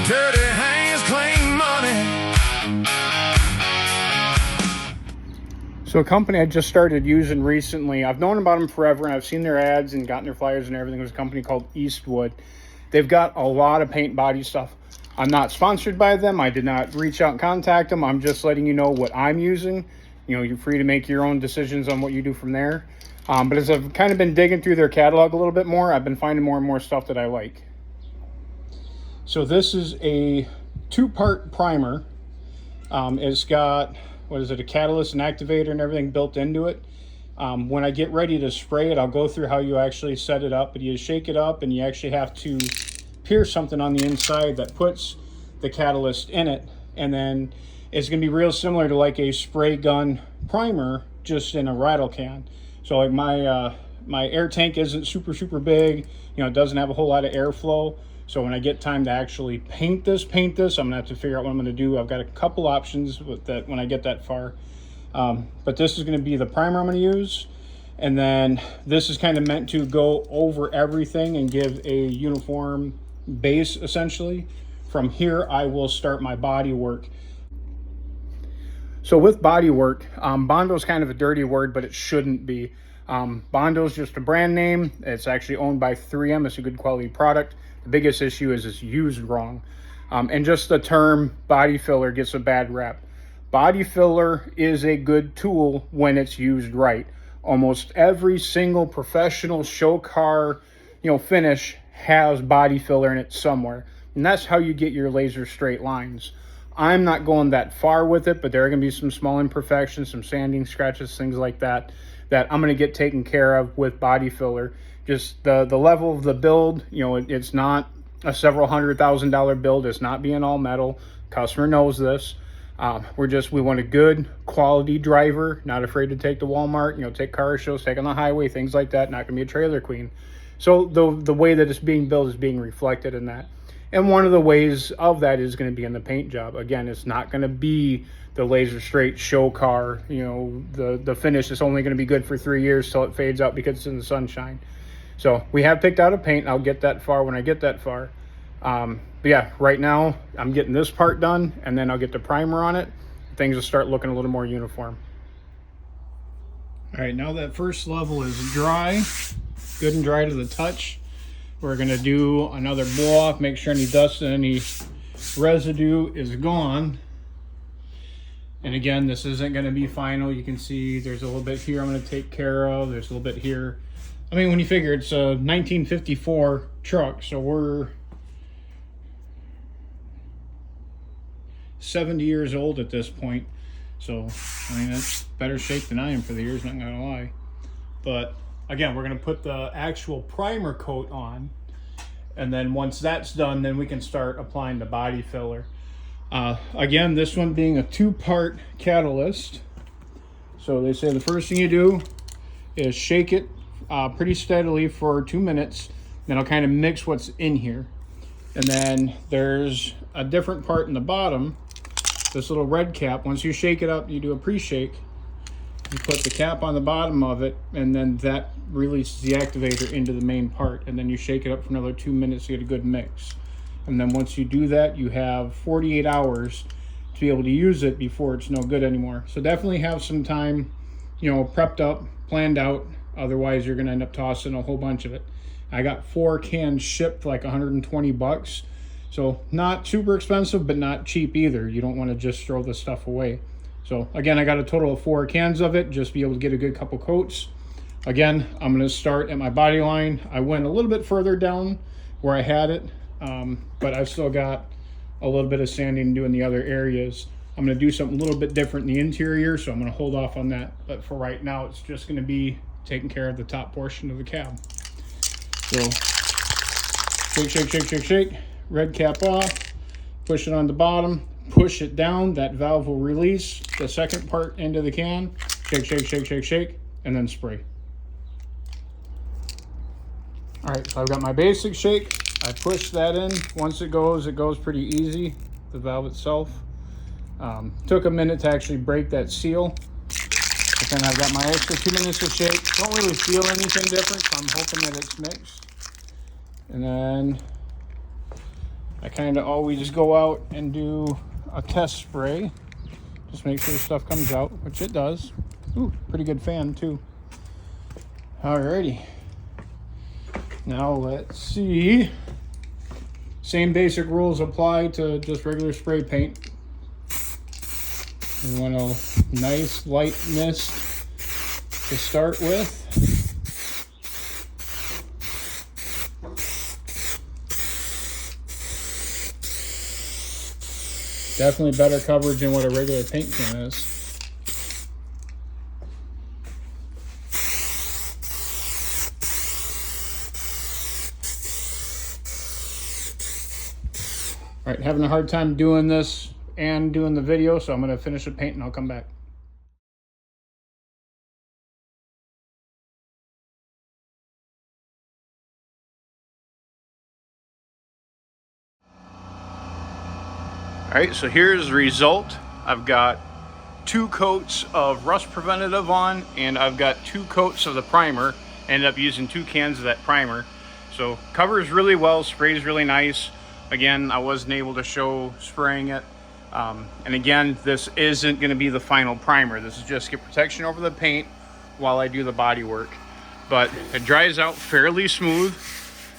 Dirty hands claim money. So a company I just started using recently, I've known about them forever and I've seen their ads and gotten their flyers and everything. It was a company called Eastwood. They've got a lot of paint body stuff. I'm not sponsored by them. I did not reach out and contact them. I'm just letting you know what I'm using. You know, you're free to make your own decisions on what you do from there. But as I've kind of been digging through their catalog a little bit more, I've been finding more and more stuff that I like. So this is a 2-part primer. It's got, what is it, a catalyst and activator and everything built into it. When I get ready to spray it, I'll go through how you actually set it up. But you shake it up and you actually have to pierce something on the inside that puts the catalyst in it. And then it's going to be real similar to like a spray gun primer, just in a rattle can. So like my air tank isn't super big. You know, it doesn't have a whole lot of airflow. So when I get time to actually paint this, I'm gonna have to figure out what I'm gonna do. I've got a couple options with that when I get that far. But this is gonna be the primer I'm gonna use. And then this is kind of meant to go over everything and give a uniform base, essentially. From here, I will start my body work. So with body work, Bondo is kind of a dirty word, but it shouldn't be. Bondo is just a brand name. It's actually owned by 3M. It's a good quality product. The biggest issue is it's used wrong. And just the term body filler gets a bad rap. Body filler is a good tool when it's used right. Almost every single professional show car, finish has body filler in it somewhere. And that's how you get your laser straight lines. I'm not going that far with it, but there are going to be some small imperfections, some sanding, scratches, things like that I'm going to get taken care of with body filler. Just the level of the build, it's not a several $100,000 build. It's not being all metal. Customer knows this. We want a good quality driver, not afraid to take to Walmart, take car shows, take on the highway, things like that. Not going to be a trailer queen. So the way that it's being built is being reflected in that. And one of the ways of that is going to be in the paint job. Again, it's not going to be the laser straight show car. The finish is only going to be good for 3 years till it fades out because it's in the sunshine. So we have picked out a paint. I'll get that far when I get that far. But yeah, right now I'm getting this part done and then I'll get the primer on it. Things will start looking a little more uniform. All right, now that first level is dry, good and dry to the touch. We're gonna do another blow off, make sure any dust and any residue is gone. And again, this isn't gonna be final. You can see there's a little bit here I'm gonna take care of. There's a little bit here. I mean, when you figure it's a 1954 truck, so we're 70 years old at this point. So, I mean, that's better shape than I am for the years, not gonna lie. But again, we're gonna put the actual primer coat on. And then once that's done, then we can start applying the body filler. Again, this one being a 2-part catalyst. So they say the first thing you do is shake it pretty steadily for 2 minutes. Then I'll kind of mix what's in here. And then there's a different part in the bottom, this little red cap. Once you shake it up, you do a pre-shake. You put the cap on the bottom of it, and then that releases the activator into the main part. And then you shake it up for another 2 minutes to get a good mix. And then once you do that, you have 48 hours to be able to use it before it's no good anymore. So definitely have some time, prepped up, planned out. Otherwise, you're going to end up tossing a whole bunch of it. I got 4 cans shipped for like $120. So not super expensive, but not cheap either. You don't want to just throw this stuff away. So again, I got a total of 4 cans of it, just be able to get a good couple coats. Again, I'm going to start at my body line. I went a little bit further down where I had it, but I've still got a little bit of sanding to do in the other areas. I'm going to do something a little bit different in the interior, so I'm going to hold off on that. But for right now, it's just going to be taking care of the top portion of the cab. So shake, shake, shake, shake, shake. Red cap off, push it on the bottom, push it down, that valve will release the second part into the can. Shake, shake, shake, shake, shake, and then spray. All right, so I've got my basic shake. I push that in. Once it goes pretty easy, the valve itself. Took a minute to actually break that seal. But then I've got my extra 2 minutes to shake. Don't really feel anything different, so I'm hoping that it's mixed. And then I kind of always go out and do a test spray. Just make sure stuff comes out, which it does. Ooh, pretty good fan too. Alrighty. Now let's see. Same basic rules apply to just regular spray paint. We want a nice light mist to start with. Definitely better coverage than what a regular paint can is. All right, having a hard time doing this and doing the video, so I'm going to finish the paint and I'll come back. All right, so here's the result. I've got 2 coats of rust preventative on, and I've got 2 coats of the primer. Ended up using 2 cans of that primer. So covers really well, sprays really nice. Again, I wasn't able to show spraying it. And again, this isn't gonna be the final primer. This is just get protection over the paint while I do the body work. But it dries out fairly smooth.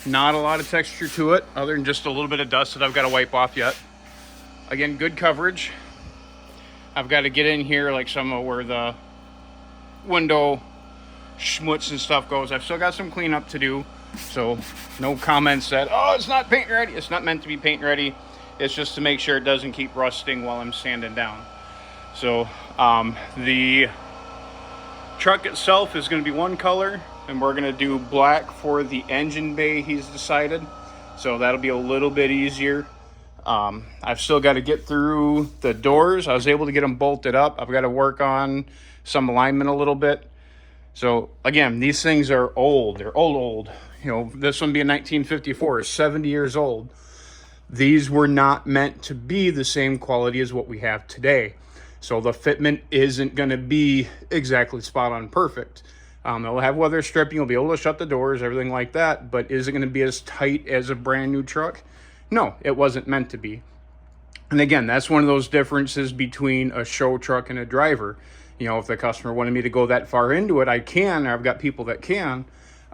Not a lot of texture to it, other than just a little bit of dust that I've got to wipe off yet. Again, good coverage. I've got to get in here like some of where the window schmutz and stuff goes. I've still got some cleanup to do. So no comments that, oh, it's not paint ready. It's not meant to be paint ready. It's just to make sure it doesn't keep rusting while I'm sanding down. So the truck itself is going to be one color, and we're going to do black for the engine bay, he's decided. So that'll be a little bit easier. I've still got to get through the doors. I was able to get them bolted up. I've got to work on some alignment a little bit. So again, these things are old. They're old. You know, this one being 1954 is 70 years old. These were not meant to be the same quality as what we have today. So the fitment isn't going to be exactly spot on perfect. It'll have weather stripping. You'll be able to shut the doors, everything like that. But is it going to be as tight as a brand new truck? No, it wasn't meant to be. And again, that's one of those differences between a show truck and a driver. You know, if the customer wanted me to go that far into it, I can. I've got people that can.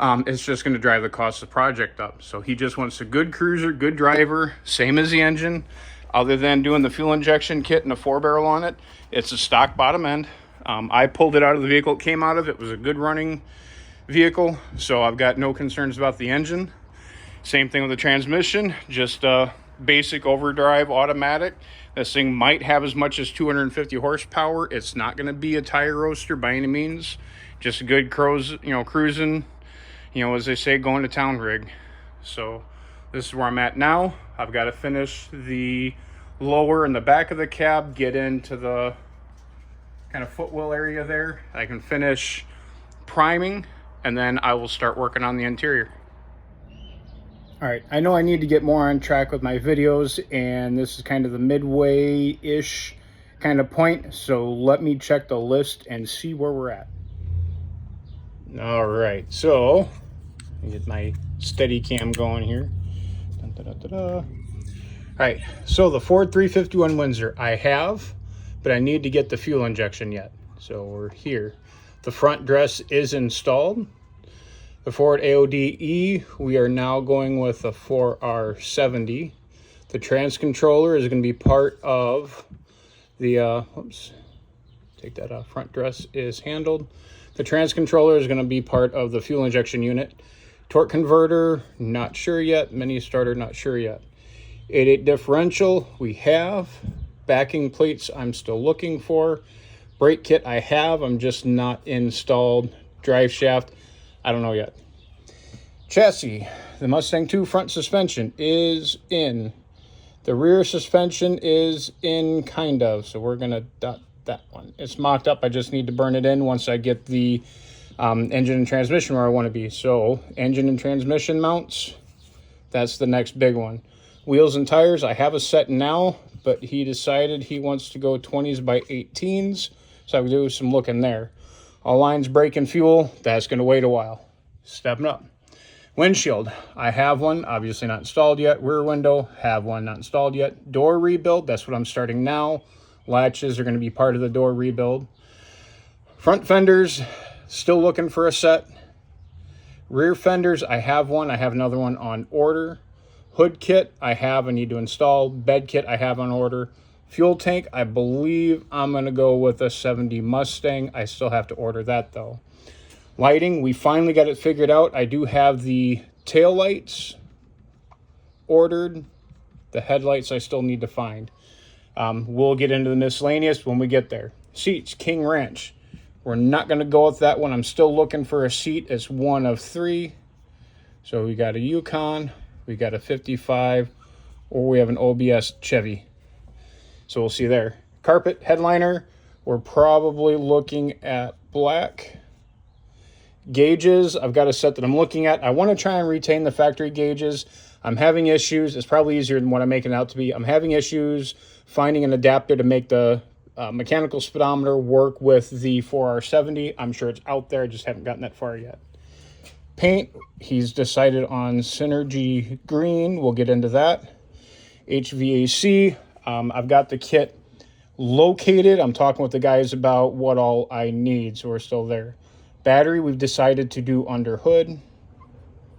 It's just going to drive the cost of the project up. So he just wants a good cruiser, good driver, same as the engine. Other than doing the fuel injection kit and a 4-barrel on it, it's a stock bottom end. I pulled it out of the vehicle it came out of. It was a good running vehicle, so I've got no concerns about the engine. Same thing with the transmission, just basic overdrive automatic. This thing might have as much as 250 horsepower. It's not going to be a tire roaster by any means. Just a good cruising, as they say, going to town rig. So this is where I'm at now. I've got to finish the lower and the back of the cab, get into the kind of footwell area there. I can finish priming, and then I will start working on the interior. All right, I know I need to get more on track with my videos, and this is kind of the midway-ish kind of point, so let me check the list and see where we're at. All right, so let me get my steady cam going here. Dun, da, da, da, da. All right, so the Ford 351 Windsor I have, but I need to get the fuel injection yet. So we're here. The front dress is installed. The Ford AODE, we are now going with a 4R70. The trans controller is going to be part of the, take that off, front dress is handled. The trans controller is going to be part of the fuel injection unit. Torque converter, not sure yet. Mini starter, not sure yet. 8.8 differential, we have. Backing plates, I'm still looking for. Brake kit, I have. I'm just not installed. Drive shaft, I don't know yet. Chassis, the Mustang 2 front suspension is in. The rear suspension is in, kind of. So we're going to dot that one. It's mocked up. I just need to burn it in once I get the engine and transmission where I want to be. So engine and transmission mounts, that's the next big one. Wheels and tires, I have a set now, but he decided he wants to go 20s by 18s. So I would do some looking there. All lines, brake, and fuel, that's going to wait a while. Stepping up. Windshield, I have one, obviously not installed yet. Rear window, have one, not installed yet. Door rebuild, that's what I'm starting now. Latches are going to be part of the door rebuild. Front fenders, still looking for a set. Rear fenders, I have one. I have another one on order. Hood kit, I need to install. Bed kit, I have on order. Fuel tank, I believe I'm going to go with a 70 Mustang. I still have to order that though. Lighting, we finally got it figured out. I do have the tail lights ordered. The headlights I still need to find. We'll get into the miscellaneous when we get there. Seats, King Ranch. We're not going to go with that one. I'm still looking for a seat. It's one of 3. So we got a Yukon, we got a 55, or we have an OBS Chevy. So we'll see there. Carpet, headliner, we're probably looking at black. Gauges, I've got a set that I'm looking at. I want to try and retain the factory gauges. I'm having issues. It's probably easier than what I'm making it out to be. I'm having issues finding an adapter to make the mechanical speedometer work with the 4R70. I'm sure it's out there. I just haven't gotten that far yet. Paint, he's decided on Synergy Green. We'll get into that. HVAC, I've got the kit located. I'm talking with the guys about what all I need, so we're still there. Battery, we've decided to do under hood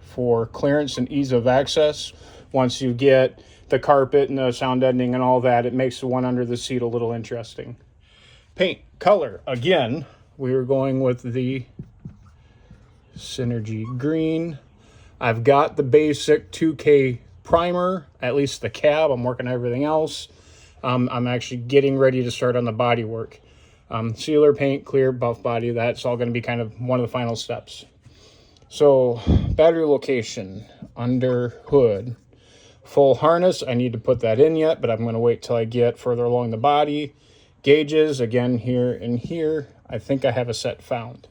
for clearance and ease of access. Once you get the carpet and the sound deadening and all that, it makes the one under the seat a little interesting. Paint, color, again, we were going with the Synergy Green. I've got the basic 2K primer, at least the cab. I'm working on everything else. I'm actually getting ready to start on the body work. Sealer, paint, clear, buff body, that's all going to be kind of one of the final steps. So, battery location, under hood. Full harness, I need to put that in yet, but I'm going to wait till I get further along the body. Gauges, again, here and here. I think I have a set found.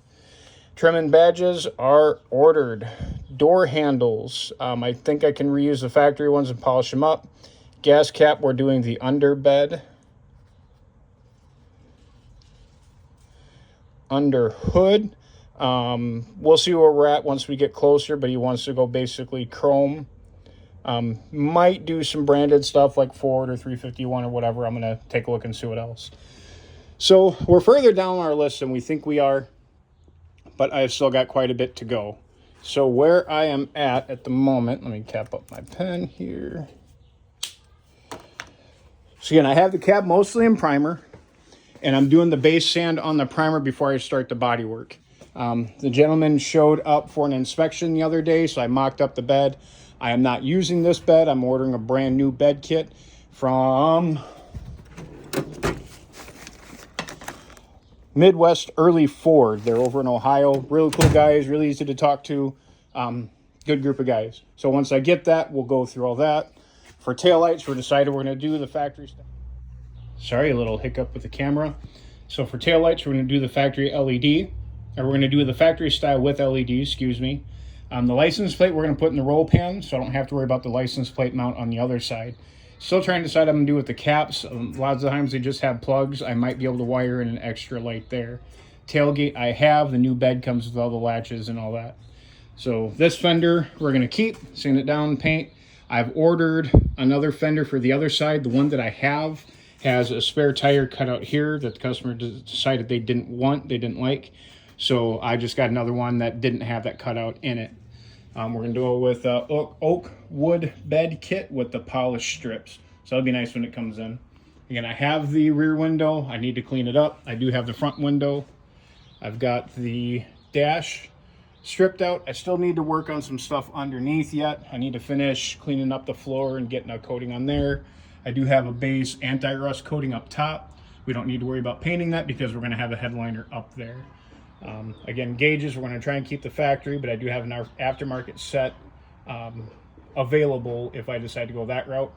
Trim and badges are ordered. Door handles, I think I can reuse the factory ones and polish them up. Gas cap, we're doing the underbed. Under hood, we'll see where we're at once we get closer, but he wants to go basically chrome. Might do some branded stuff like Ford or 351 or whatever. I'm going to take a look and see what else. So we're further down our list than we think we are, but I've still got quite a bit to go. So where I am at the moment, let me cap up my pen here. So again, I have the cab mostly in primer, and I'm doing the base sand on the primer before I start the body work. The gentleman showed up for an inspection the other day, so I mocked up the bed. I am not using this bed. I'm ordering a brand new bed kit from Midwest Early Ford. They're over in Ohio. Really cool guys, really easy to talk to. Good group of guys. So once I get that, we'll go through all that. For taillights, we're decided we're going to do the factory stuff. Sorry, a little hiccup with the camera. So for taillights, we're going to do the factory LED. Or we're going to do the factory style with LED, excuse me. The license plate we're going to put in the roll pan, so I don't have to worry about the license plate mount on the other side. Still trying to decide what I'm going to do with the caps. Lots of times they just have plugs. I might be able to wire in an extra light there. Tailgate I have. The new bed comes with all the latches and all that. So this fender we're going to keep. Sand it down, paint. I've ordered another fender for the other side. The one that I have has a spare tire cut out here that the customer decided they didn't want, they didn't like. So I just got another one that didn't have that cutout in it. We're going to do it with oak wood bed kit with the polished strips. So that'll be nice when it comes in. Again, I have the rear window. I need to clean it up. I do have the front window. I've got the dash stripped out. I still need to work on some stuff underneath yet. I need to finish cleaning up the floor and getting a coating on there. I do have a base anti-rust coating up top. We don't need to worry about painting that because we're going to have a headliner up there. Again, gauges, we're going to try and keep the factory, but I do have an aftermarket set available if I decide to go that route.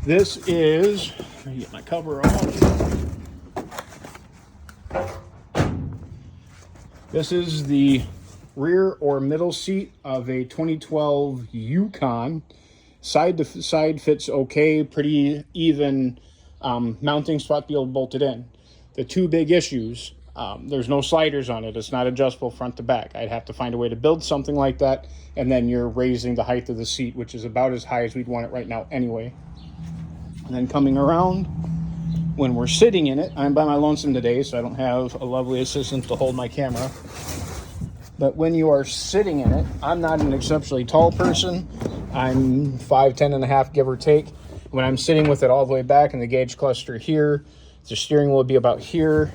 This is, let me get my cover off. This is the rear or middle seat of a 2012 Yukon Side to side fits okay, pretty even mounting spot to be able to bolt it in. The two big issues, there's no sliders on it. It's not adjustable front to back. I'd have to find a way to build something like that, and then you're raising the height of the seat, which is about as high as we'd want it right now anyway. And then coming around, when we're sitting in it, I'm by my lonesome today, so I don't have a lovely assistant to hold my camera. But when you are sitting in it, I'm not an exceptionally tall person. I'm 5'10" and a half, give or take. When I'm sitting with it all the way back in the gauge cluster here, the steering wheel would be about here.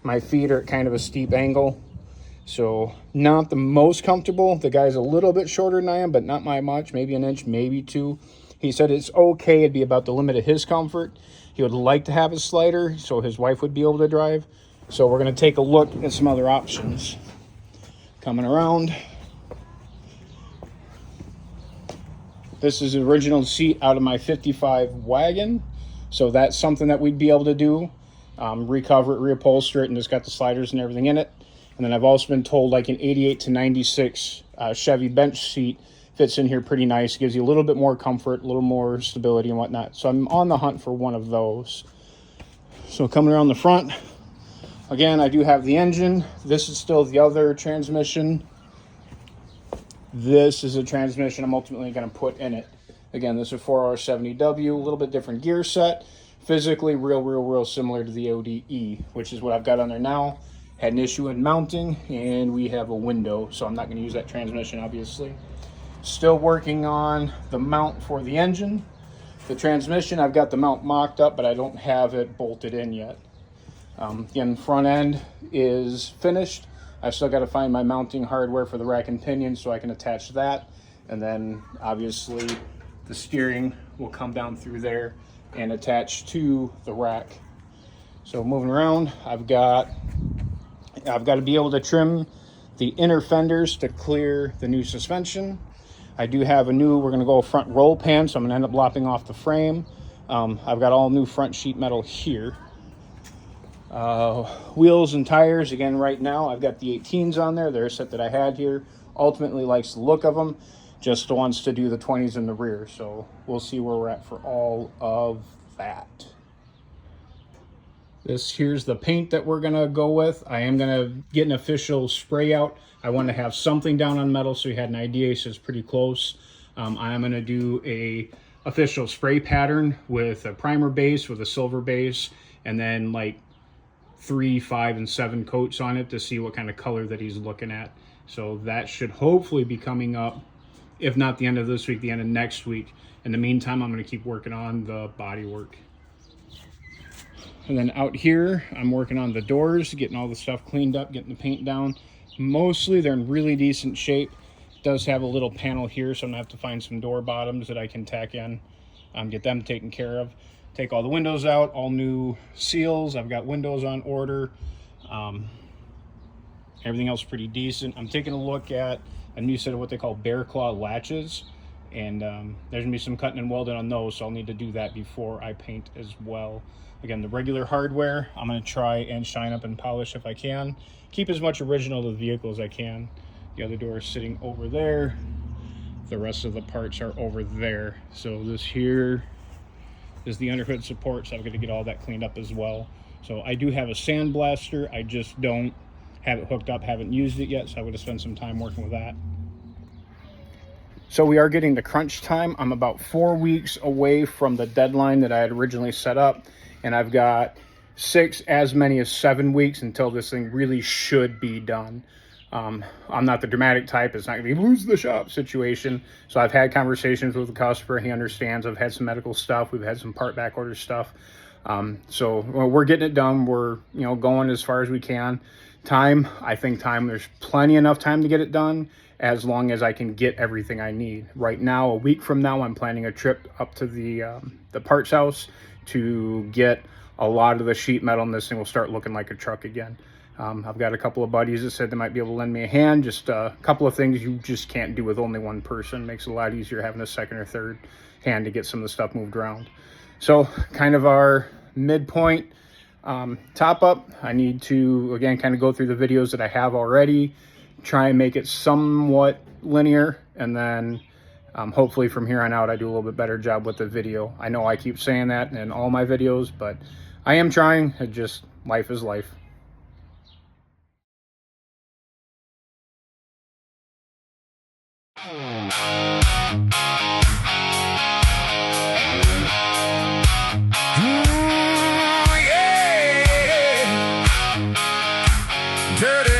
My feet are at kind of a steep angle, so not the most comfortable. The guy's a little bit shorter than I am, but not by much, maybe an inch, maybe two. He said it's okay, it'd be about the limit of his comfort. He would like to have a slider so his wife would be able to drive. So we're gonna take a look at some other options. Coming around, this is the original seat out of my 55 wagon, so that's something that we'd be able to do. Recover it, reupholster it, and it's got the sliders and everything in it. And then I've also been told like an 88 to 96 Chevy bench seat fits in here pretty nice, gives you a little bit more comfort, a little more stability and whatnot. So I'm on the hunt for one of those. So coming around the front, again, I do have the engine. This is still the other transmission. This is a transmission I'm ultimately going to put in it. Again, this is a 4R70W, a little bit different gear set. Physically, real similar to the ODE, which is what I've got on there now. Had an issue in mounting, and we have a window, so I'm not going to use that transmission, obviously. Still working on the mount for the engine. The transmission, I've got the mount mocked up, but I don't have it bolted in yet. Again, front end is finished. I've still got to find my mounting hardware for the rack and pinion so I can attach that. And then obviously the steering will come down through there and attach to the rack. So moving around, I've got to be able to trim the inner fenders to clear the new suspension. I do have we're going to go front roll pan, so I'm going to end up lopping off the frame. I've got all new front sheet metal here. Wheels and tires, again, right now I've got the 18s on there. They're a set that I had here. Ultimately likes the look of them, just wants to do the 20s in the rear. So we'll see where we're at for all of that. Here's the paint that we're gonna go with. I am gonna get an official spray out. I want to have something down on metal so you had an idea, so it's pretty close. I'm gonna do a official spray pattern with a primer base, with a silver base, and then like 3, 5, and 7 coats on it to see what kind of color that he's looking at. So that should hopefully be coming up, if not the end of this week, the end of next week. In the meantime, I'm going to keep working on the body work. And then out here, I'm working on the doors, getting all the stuff cleaned up, getting the paint down. Mostly they're in really decent shape. It does have a little panel here, so I'm gonna have to find some door bottoms that I can tack in, get them taken care of. Take all the windows out, all new seals. I've got windows on order. Everything else pretty decent. I'm taking a look at a new set of what they call bear claw latches, and there's gonna be some cutting and welding on those, so I'll need to do that before I paint as well. Again, the regular hardware, I'm gonna try and shine up and polish if I can. Keep as much original to the vehicle as I can. The other door is sitting over there. The rest of the parts are over there. So this here is the underhood support, so I'm gonna get all that cleaned up as well. So I do have a sandblaster, I just don't have it hooked up, haven't used it yet, so I would have spent some time working with that. So we are getting to crunch time. I'm about 4 weeks away from the deadline that I had originally set up, and I've got as many as 7 weeks until this thing really should be done. I'm not the dramatic type. It's not gonna be lose the shop situation. So I've had conversations with the customer. He understands. I've had some medical stuff. We've had some part back order stuff. So we're getting it done. We're going as far as we can. I think there's plenty enough time to get it done as long as I can get everything I need. Right now, a week from now, I'm planning a trip up to the parts house to get a lot of the sheet metal, and this thing will start looking like a truck again. I've got a couple of buddies that said they might be able to lend me a hand. Just a couple of things you just can't do with only one person. Makes it a lot easier having a second or third hand to get some of the stuff moved around. So kind of our midpoint top up. I need to, again, kind of go through the videos that I have already, try and make it somewhat linear, and then Hopefully from here on out, I do a little bit better job with the video. I know I keep saying that in all my videos, but I am trying. It just, life is life. Yeah. Dirty